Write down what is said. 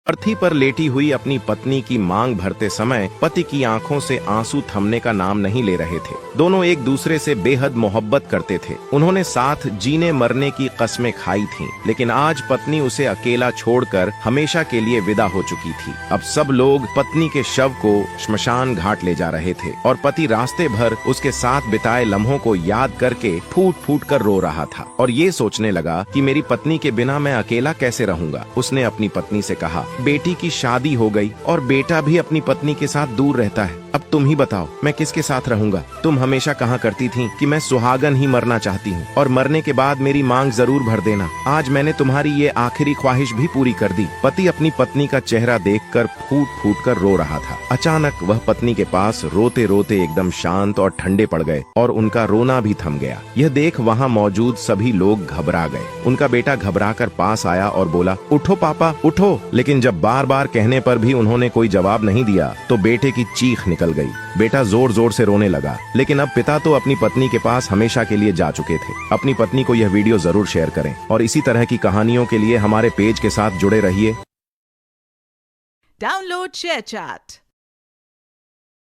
अर्थी पर लेटी हुई अपनी पत्नी की मांग भरते समय पति की आंखों से आंसू थमने का नाम नहीं ले रहे थे। दोनों एक दूसरे से बेहद मोहब्बत करते थे। उन्होंने साथ जीने मरने की कस्में खाई थीं, लेकिन आज पत्नी उसे अकेला छोड़कर हमेशा के लिए विदा हो चुकी थी। अब सब लोग पत्नी के शव को श्मशान घाट ले जा रहे थे और पति रास्ते भर उसके साथ बिताए लम्हों को याद करके फूट फूट कर रो रहा था और ये सोचने लगा कि मेरी पत्नी के बिना मैं अकेला कैसे रहूंगा। उसने अपनी पत्नी से कहा, बेटी की शादी हो गई और बेटा भी अपनी पत्नी के साथ दूर रहता है। अब तुम ही बताओ मैं किसके साथ रहूंगा। तुम हमेशा कहा करती थी कि मैं सुहागन ही मरना चाहती हूँ और मरने के बाद मेरी मांग जरूर भर देना। आज मैंने तुम्हारी ये आखिरी ख्वाहिश भी पूरी कर दी। पति अपनी पत्नी का चेहरा देखकर फूट फूट कर रो रहा था। अचानक वह पत्नी के पास रोते रोते एकदम शांत और ठंडे पड़ गए और उनका रोना भी थम गया। यह देख वहाँ मौजूद सभी लोग घबरा गए। उनका बेटा घबराकर पास आया और बोला, उठो पापा उठो। लेकिन जब बार बार कहने पर भी उन्होंने कोई जवाब नहीं दिया तो बेटे की चीख निकल गई। बेटा जोर जोर से रोने लगा, लेकिन अब पिता तो अपनी पत्नी के पास हमेशा के लिए जा चुके थे। अपनी पत्नी को यह वीडियो जरूर शेयर करें और इसी तरह की कहानियों के लिए हमारे पेज के साथ जुड़े रहिए। Download share chat.